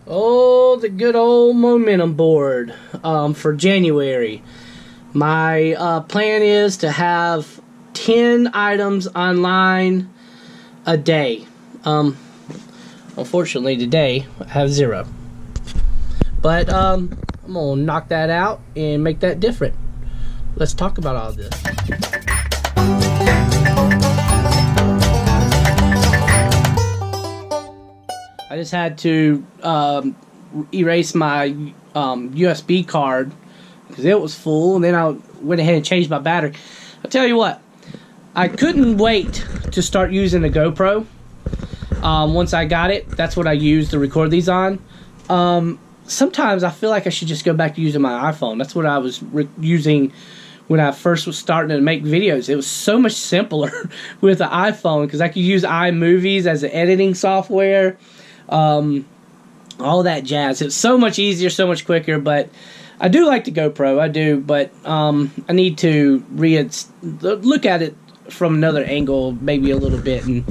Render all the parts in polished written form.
Oh, the good old momentum board for January. My plan is to have 10 items online a day. Unfortunately, today I have 0. But I'm going to knock that out and make that different. Let's talk about all this. I just had to erase my USB card because it was full, and then I went ahead and changed my battery. I'll tell you what, I couldn't wait to start using the GoPro. Once I got it, that's what I used to record these on. Sometimes I feel like I should just go back to using my iPhone. That's what I was using when I first was starting to make videos. It was so much simpler with the iPhone because I could use iMovies as an editing software. All that jazz. It's so much easier, so much quicker, but I do like the GoPro, I do, but I need to look at it from another angle, maybe a little bit, and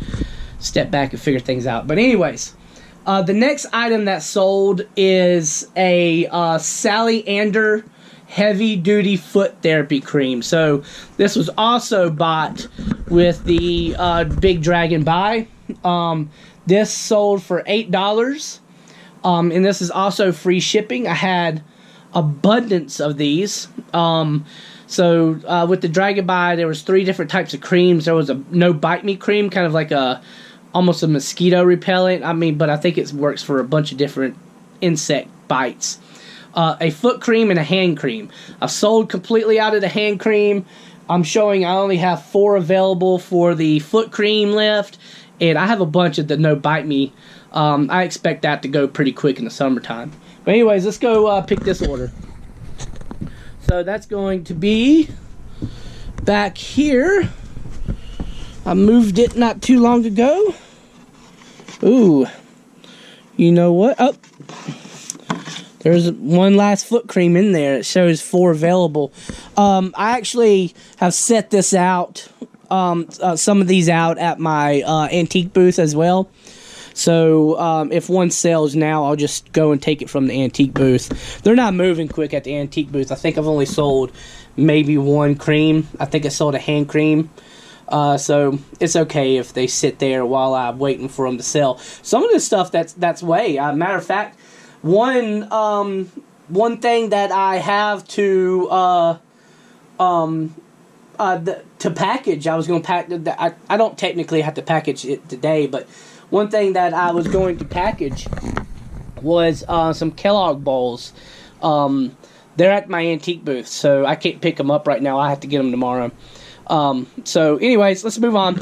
step back and figure things out. But anyways, the next item that sold is a Sally Ander heavy duty foot therapy cream. So this was also bought with the Big Dragon buy. This sold for $8, and this is also free shipping. I had abundance of these. So with the Dragon buy, there was 3 different types of creams. There was a no bite me cream, kind of like almost a mosquito repellent. I mean, but I think it works for a bunch of different insect bites. A foot cream and a hand cream. I've sold completely out of the hand cream. I'm showing I only have 4 available for the foot cream left. And I have a bunch of the no bite me. I expect that to go pretty quick in the summertime. But anyways, let's go pick this order. So that's going to be back here. I moved it not too long ago. Ooh. You know what? Oh. There's one last foot cream in there. It shows 4 available. I actually have set this out. Some of these out at my antique booth as well. So if one sells now, I'll just go and take it from the antique booth. They're not moving quick at the antique booth. I think I've only sold maybe 1 cream. I think I sold a hand cream. So it's okay if they sit there while I'm waiting for them to sell. Some of this stuff that's way. Matter of fact, one thing that I have to package, I was going to pack. I don't technically have to package it today, but one thing that I was going to package was some Kellogg bowls. They're at my antique booth, so I can't pick them up right now. I have to get them tomorrow. So anyways, let's move on.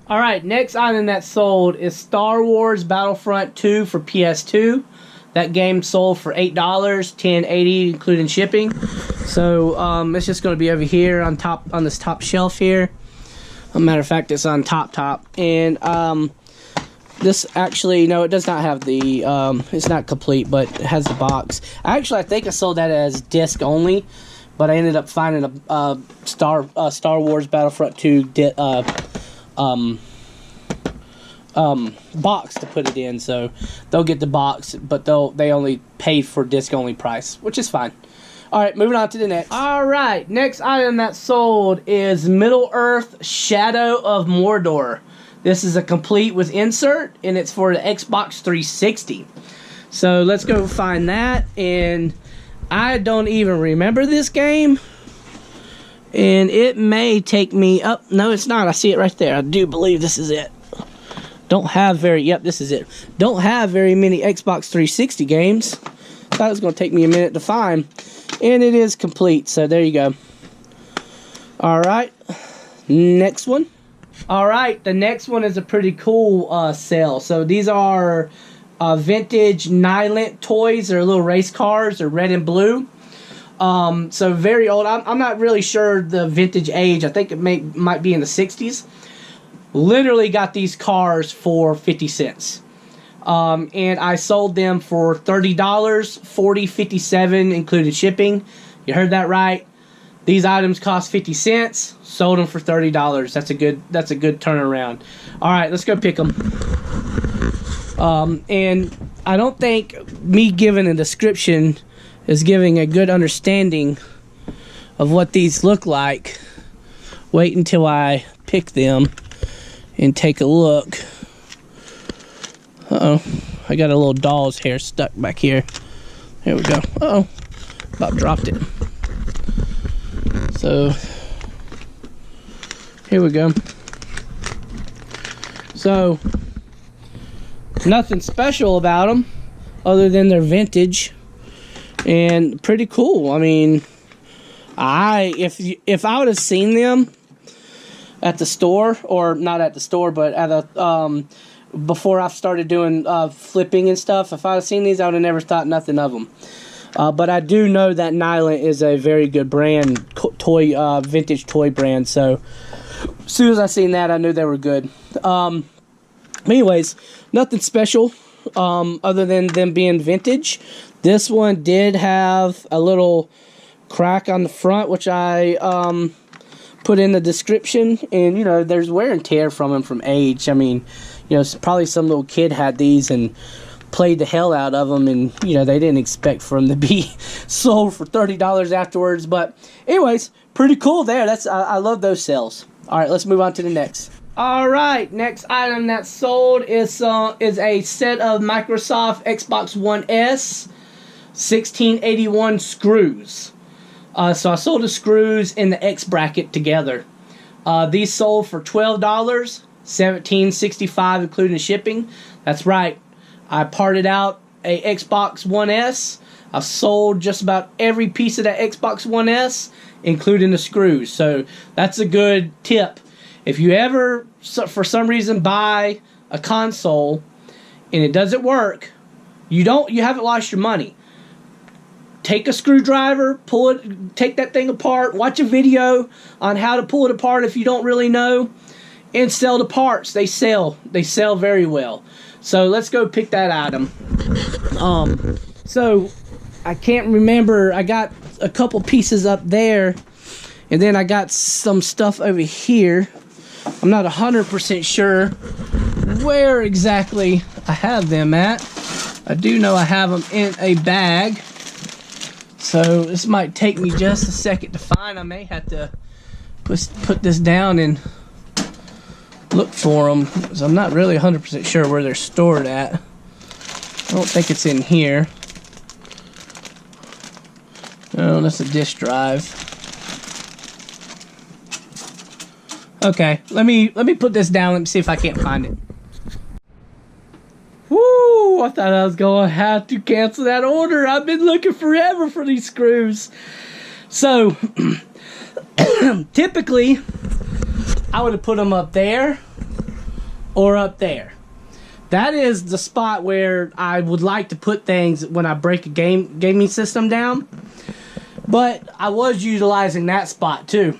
Alright, next item that sold is Star Wars Battlefront 2 for PS2. That game sold for $8, $10.80 including shipping. So it's just going to be over here on this top shelf here. As a matter of fact, it's on top. And this actually, no, it does not have the, it's not complete, but it has the box. Actually, I think I sold that as disc only, but I ended up finding a Star Wars Battlefront 2 box to put it in, so they'll get the box, but they only paid for disc only price, which is fine. Alright, moving on to the next. Alright, next item that sold is Middleearth Shadow of Mordor. This is a complete with insert, and it's for the Xbox 360. So let's go find that, and I don't even remember this game, and it may take me up. No, it's not. I see it right there. I do believe this is it. Yep, this is it. Don't have very many Xbox 360 games. Thought it was going to take me a minute to find. And it is complete, so there you go. Alright, next one. Alright, the next one is a pretty cool sale. So these are vintage Nylon toys. They're little race cars. They're red and blue. So very old. I'm not really sure the vintage age. I think it might be in the 60s. Literally got these cars for 50 cents. And I sold them for $30, $40.57 included shipping. You heard that right. These items cost 50 cents. Sold them for $30. That's a good turnaround. All right, let's go pick them. And I don't think me giving a description is giving a good understanding of what these look like. Wait until I pick them and take a look. Uh-oh, I got a little doll's hair stuck back here. There we go. Uh-oh, about dropped it. So, here we go. So, nothing special about them other than they're vintage and pretty cool. I mean, if I would have seen them at the store, or not at the store, but at a before I started doing flipping and stuff, if I had seen these, I would have never thought nothing of them. But I do know that Nylon is a very good brand, vintage toy brand. So as soon as I seen that, I knew they were good. Anyways, nothing special other than them being vintage. This one did have a little crack on the front, which I put in the description. And, you know, there's wear and tear from them from age. I mean, you know, probably some little kid had these and played the hell out of them, and you know, they didn't expect for them to be sold for $30 afterwards. But anyways, pretty cool there. I love those sales. All right, let's move on to the next. All right, next item that's sold is a set of Microsoft Xbox One S 1681 screws. So I sold the screws in the X bracket together. These sold for $12, $17.65 including shipping. That's right. I parted out a Xbox One S. I've sold just about every piece of that Xbox One S, including the screws. So that's a good tip. If you ever, for some reason, buy a console and it doesn't work, you haven't lost your money. Take a screwdriver, take that thing apart, watch a video on how to pull it apart if you don't really know, and sell the parts. They sell very well. So let's go pick that item. So I can't remember. I got a couple pieces up there, and then I got some stuff over here. I'm not 100% sure where exactly I have them at. I do know I have them in a bag. So this might take me just a second to find. I may have to put this down and look for them, because I'm not really 100% sure where they're stored at. I don't think it's in here. Oh, that's a disk drive. Okay, let me put this down. Let me see if I can't find it. Woo! I thought I was gonna have to cancel that order. I've been looking forever for these screws. So typically I would have put them up there or up there. That is the spot where I would like to put things when I break a gaming system down. But I was utilizing that spot too.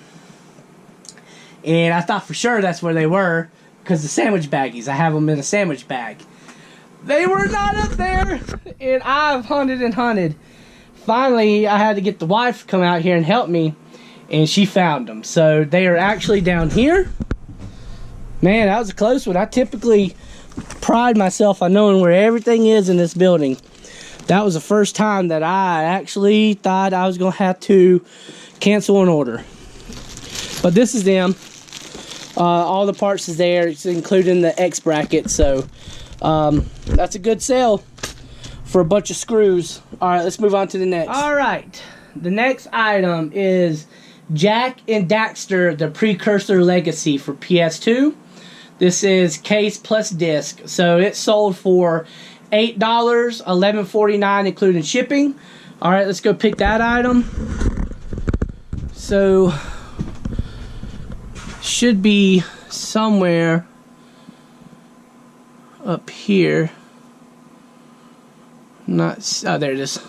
And I thought for sure that's where they were, because the sandwich baggies, I have them in a sandwich bag. They were not up there, and I've hunted and hunted. Finally, I had to get the wife to come out here and help me, and she found them. So they are actually down here. Man, that was a close one. I typically pride myself on knowing where everything is in this building. That was the first time that I actually thought I was going to have to cancel an order. But this is them. All the parts is there, it's including the X bracket. So that's a good sale for a bunch of screws. All right, let's move on to the next. All right, the next item is Jak and Daxter, the Precursor Legacy for PS2. This is case plus disc. So it sold for $8, $11.49 including shipping. All right, let's go pick that item. So should be somewhere up here. Not, oh, there it is.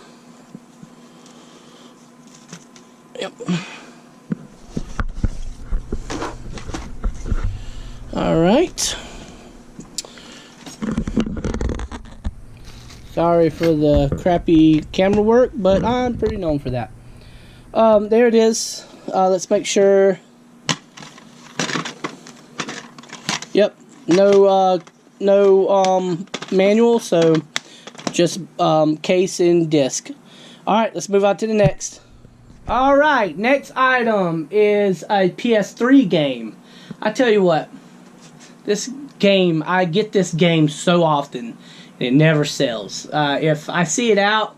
Yep. All right. Sorry for the crappy camera work, but I'm pretty known for that. There it is. Let's make sure. Yep. No manual, so just case and disc. Alright, let's move on to the next. Alright, next item is a PS3 game. I tell you what, this game, I get this game so often, and it never sells. If I see it out,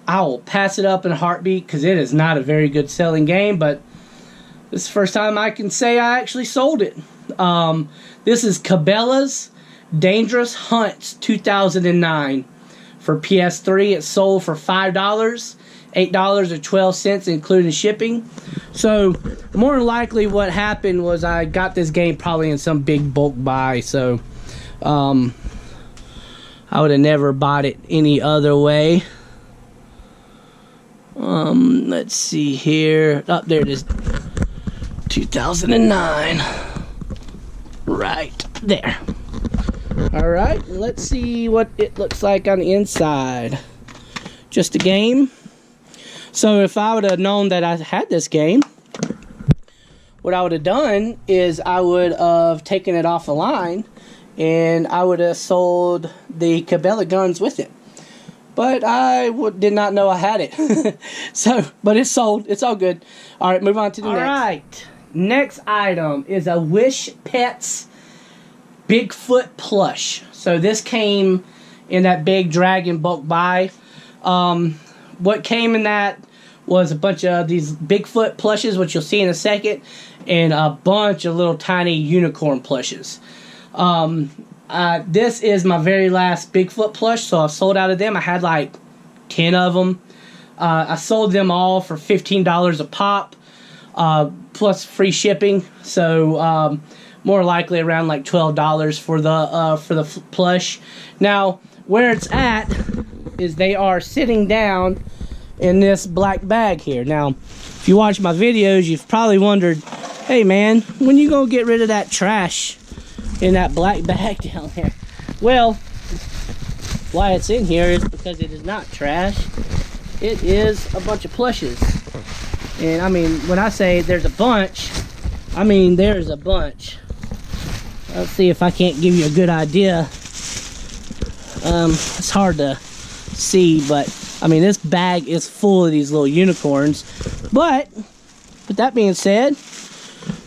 I will pass it up in a heartbeat, because it is not a very good selling game, but this is the first time I can say I actually sold it. This is Cabela's Dangerous Hunts 2009 for PS3. It sold for $5, $8.12 including shipping. So more than likely what happened was I got this game probably in some big bulk buy, so I would have never bought it any other way. Let's see here. Oh, there it is. 2009. Right there. Alright, let's see what it looks like on the inside. Just a game. So if I would have known that I had this game, what I would have done is I would have taken it off the line and I would have sold the Cabela guns with it. But I did not know I had it. But it's sold. It's all good. Alright, move on to the next. Alright, next item is a Wish Pets Bigfoot Plush. So this came in that big dragon bulk buy. What came in that was a bunch of these Bigfoot plushes, which you'll see in a second, and a bunch of little tiny unicorn plushes. This is my very last Bigfoot plush, so I've sold out of them. I had like 10 of them. I sold them all for $15 a pop, plus free shipping. So more likely around like $12 for the plush. Now where it's at is they are sitting down in this black bag here. Now if you watch my videos, you've probably wondered, hey man, when you gonna get rid of that trash in that black bag down there? Well, why it's in here is because it is not trash. It is a bunch of plushes. And I mean, when I say there's a bunch, I mean there's a bunch. Let's see if I can't give you a good idea. It's hard to see, but I mean this bag is full of these little unicorns. But with that being said,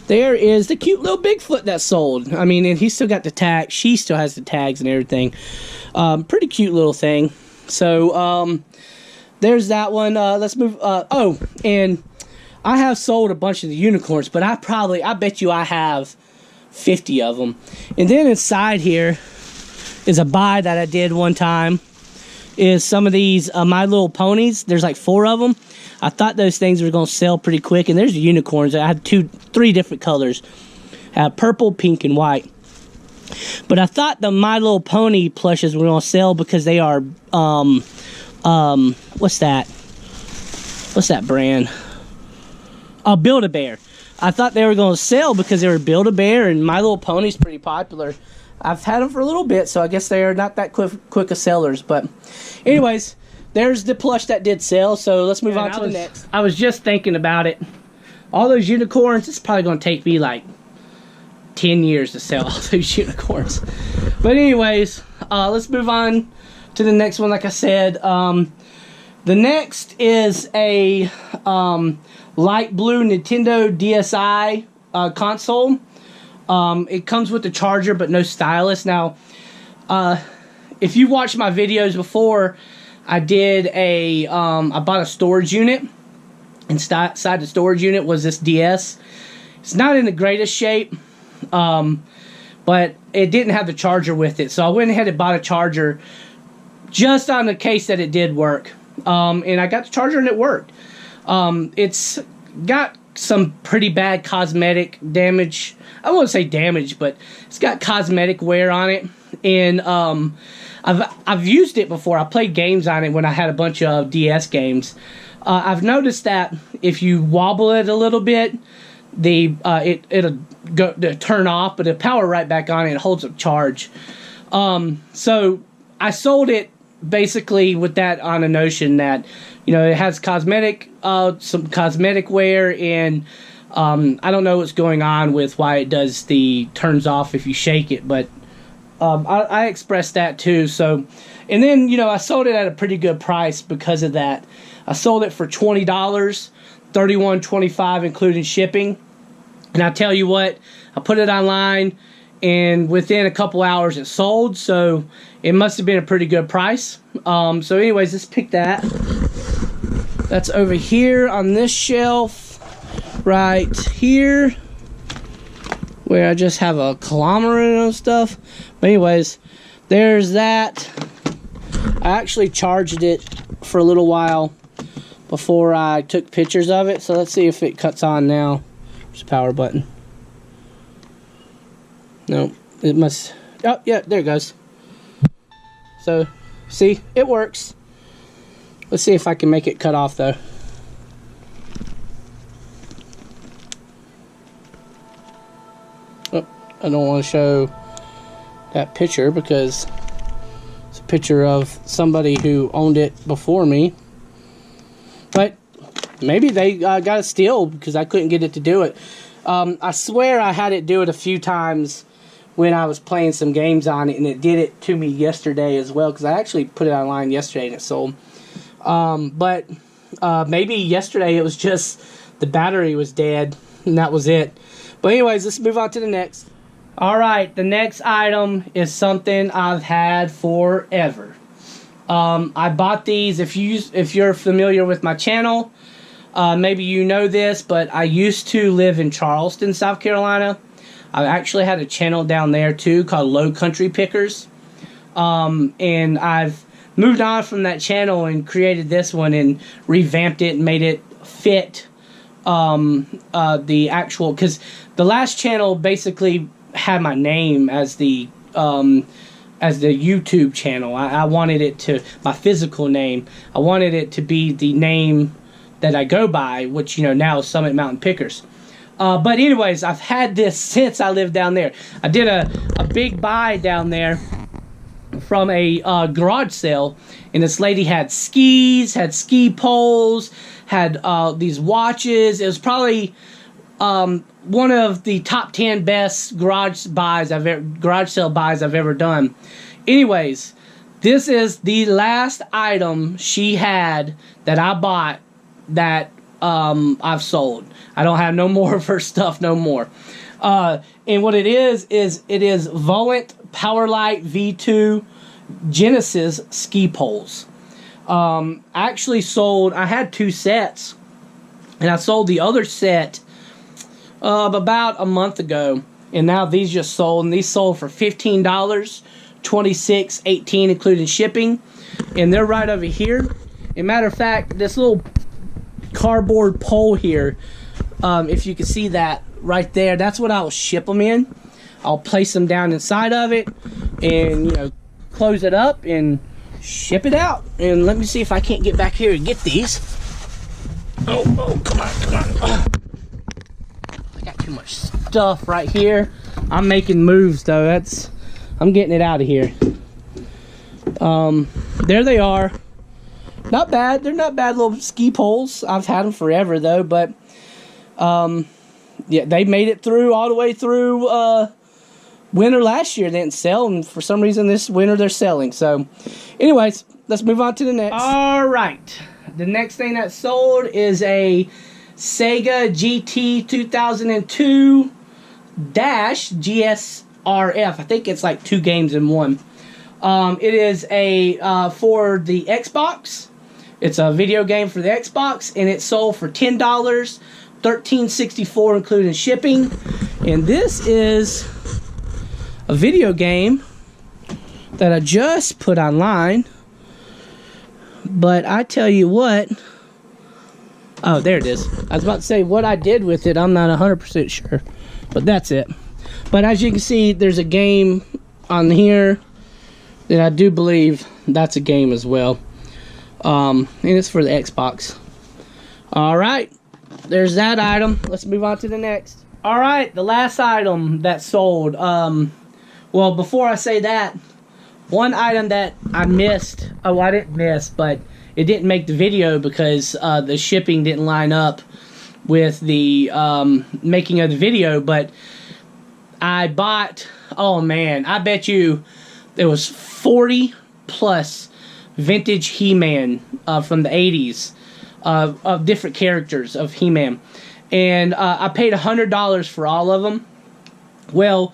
there is the cute little Bigfoot that sold. I mean, and he still got the tag. She still has the tags and everything. Pretty cute little thing. So there's that one. Let's move. Oh, and I have sold a bunch of the unicorns, but I bet you I have 50 of them. And then inside here is a buy that I did one time. Is some of these My Little Ponies. There's like 4 of them. I thought those things were going to sell pretty quick. And there's the unicorns. I had 3 different colors. I had purple, pink, and white. But I thought the My Little Pony plushes were going to sell because they are, what's that? What's that brand? Oh, Build-A-Bear. I thought they were going to sell because they were Build-A-Bear, and My Little Pony's pretty popular. I've had them for a little bit, so I guess they are not that quick of sellers. But anyways, there's the plush that did sell, so let's move on to the next. I was just thinking about it. All those unicorns, it's probably going to take me like 10 years to sell all those unicorns. But anyways, let's move on to the next one. Like I said, the next is a light blue Nintendo DSi console. It comes with the charger but no stylus. Now, if you watched my videos before, I did I bought a storage unit. Inside the storage unit was this DS. It's not in the greatest shape, but it didn't have the charger with it. So I went ahead and bought a charger just on the case that it did work. And I got the charger and it worked. It's got some pretty bad cosmetic damage. I won't say damage, but it's got cosmetic wear on it. And I've used it before. I played games on it when I had a bunch of DS games. I've noticed that if you wobble it a little bit, it'll turn off, but it'll power right back on and it holds a charge. So I sold it basically with that on a notion that, you know, it has some cosmetic wear, and I don't know what's going on with why it turns off if you shake it, but I expressed that too. So, and then, you know, I sold it at a pretty good price because of that. I sold it for $20, $31.25 including shipping. And I tell you what, I put it online, and within a couple hours it sold. So it must have been a pretty good price. So anyways, let's pick that. That's over here on this shelf right here, where I just have a kilometer and stuff. But anyways, there's that. I actually charged it for a little while before I took pictures of it. So let's see if it cuts on now. There's the power button. No, it must. Oh, yeah, there it goes. So, see, it works. Let's see if I can make it cut off, though. Oh, I don't want to show that picture because it's a picture of somebody who owned it before me. But maybe they got it still because I couldn't get it to do it. I swear I had it do it a few times when I was playing some games on it, and it did it to me yesterday as well, because I actually put it online yesterday and it sold. But maybe yesterday it was just the battery was dead and that was it. But anyways, let's move on to the next. Alright, the next item is something I've had forever. I bought these. If you're familiar with my channel, maybe you know this, but I used to live in Charleston, South Carolina. I actually had a channel down there too called Low Country Pickers. And I've moved on from that channel and created this one and revamped it and made it fit the actual, because the last channel basically had my name as the YouTube channel. I wanted it to, my physical name, I wanted it to be the name that I go by, which, you know, now is Summit Mountain Pickers. But anyways, I've had this since I lived down there. I did a big buy down there from a garage sale, and this lady had skis, had ski poles, had these watches. It was probably one of the top 10 best garage sale buys I've ever done. Anyways, this is the last item she had that I bought that I've sold. I don't have no more of her stuff no more. And what it is it is Volunt Powerlight V2 Genesis ski poles. I actually sold, I had 2 sets, and I sold the other set about a month ago, and now these just sold, and these sold for $15, $26.18 including shipping, and they're right over here. As a matter of fact, this little cardboard pole here, if you can see that right there, that's what I'll ship them in. I'll place them down inside of it and, you know, close it up and ship it out. And let me see if I can't get back here and get these. Oh, come on. I got too much stuff right here. I'm making moves though. I'm getting it out of here. There they are. Not bad. They're not bad little ski poles. I've had them forever though, but yeah, they made it through all the way through winter last year. They didn't sell, and for some reason this winter they're selling. So anyways, let's move on to the next. All right, the next thing that sold is a Sega GT 2002 GSRF. I think it's like 2 games in one. It is a for the Xbox. It's a video game for the Xbox, and it sold for $10, $13.64 including shipping. And this is a video game that I just put online. But I tell you what, oh, there it is. I was about to say what I did with it. I'm not 100% sure, but that's it. But as you can see, there's a game on here that I do believe that's a game as well. And it's for the Xbox. Alright, there's that item. Let's move on to the next. Alright, the last item that sold. Well, before I say that, one item that I missed. Oh, I didn't miss, but it didn't make the video because the shipping didn't line up with the making of the video. But I bought, oh man, I bet you There was 40 plus vintage He-Man from the 80s of different characters of He-Man. And I paid $100 for all of them. Well,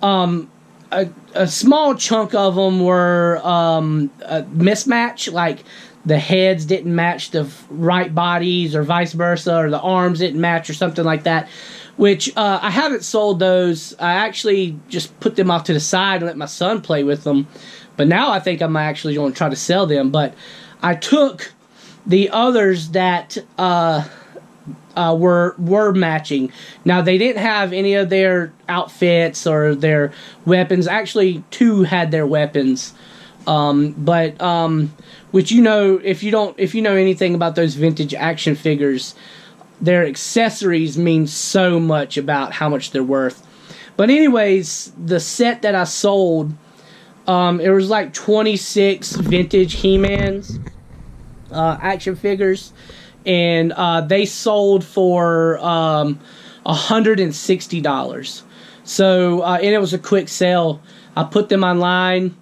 a small chunk of them were a mismatch, like the heads didn't match the right bodies or vice versa, or the arms didn't match or something like that, which I haven't sold those. I actually just put them off to the side and let my son play with them. But now I think I'm actually going to try to sell them. But I took the others that were matching. Now, they didn't have any of their outfits or their weapons. Actually, 2 had their weapons. Which, you know, if you know anything about those vintage action figures, their accessories mean so much about how much they're worth. But anyways, the set that I sold, it was like 26 vintage He-Mans action figures. And they sold for $160. So, and it was a quick sale. I put them online.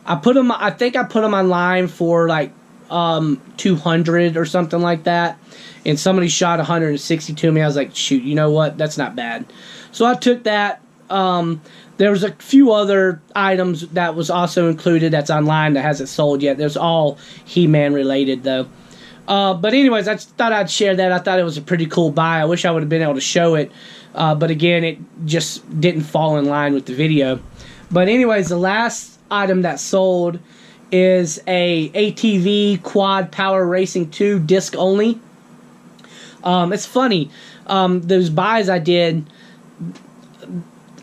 I think I put them online for like 200 or something like that. And somebody shot 160 to me. I was like, shoot, you know what? That's not bad. So I took that. There was a few other items that was also included that's online that hasn't sold yet. There's all He-Man related though. But anyways, I just thought I'd share that. I thought it was a pretty cool buy. I wish I would have been able to show it. But again, it just didn't fall in line with the video. But anyways, the last item that sold is a ATV Quad Power Racing 2 disc only. It's funny. Those buys I did,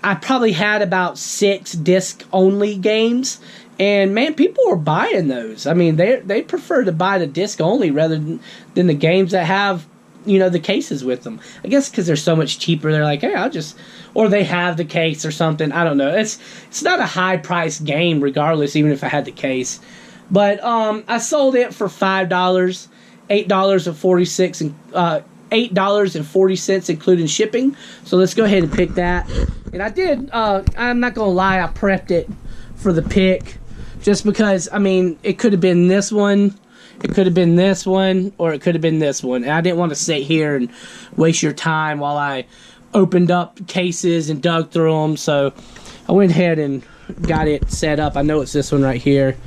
I probably had about 6 disc only games. And man, people were buying those. I mean, they prefer to buy the disc only rather than the games that have, you know, the cases with them. I guess because they're so much cheaper. They're like, hey, or they have the case or something. I don't know. It's not a high price game, regardless, even if I had the case. But I sold it for $5, $8.46 and $8.40 including shipping. So let's go ahead and pick that. And I did. I'm not gonna lie. I prepped it for the pick. Just because, I mean, it could have been this one, it could have been this one, or it could have been this one. And I didn't want to sit here and waste your time while I opened up cases and dug through them. So I went ahead and got it set up. I know it's this one right here.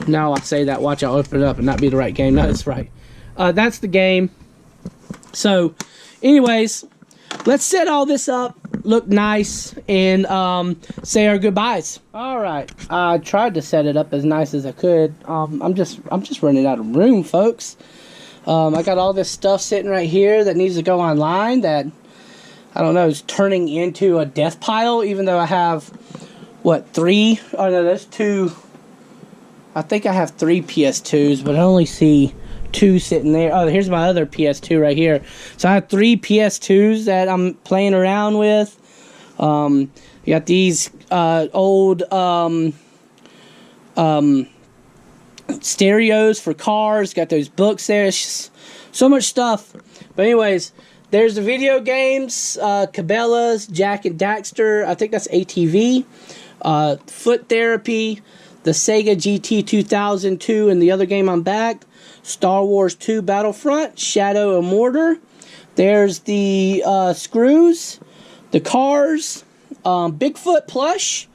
Now I say that, watch I'll open it up and not be the right game. No, that's right. That's the game. So, anyways, let's set all this up, look nice, and say our goodbyes. All right, I tried to set it up as nice as I could. I'm just running out of room, folks. I got all this stuff sitting right here that needs to go online. That I don't know is turning into a death pile. Even though I have what 3? Oh no, there's 2. I think I have 3 PS2s, but I only see 2 sitting there. Oh, here's my other PS2 right here. So I have 3 PS2s that I'm playing around with. You got these old stereos for cars. Got those books there. It's just so much stuff. But anyways, there's the video games. Cabela's, Jack and Daxter. I think that's ATV. Foot Therapy. The Sega GT 2002 and the other game on back. Star Wars 2 Battlefront, Shadow and Mortar. There's the screws, the cars, Bigfoot Plush,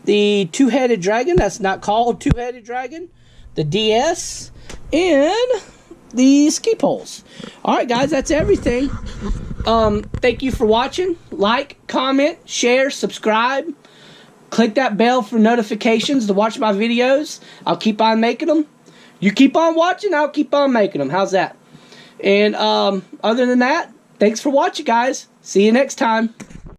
the two-headed dragon that's not called two-headed dragon, the DS, and the ski poles. Alright guys, that's everything. Thank you for watching. Like, comment, share, subscribe. Click that bell for notifications to watch my videos. I'll keep on making them. You keep on watching, I'll keep on making them. How's that? And other than that, thanks for watching, guys. See you next time.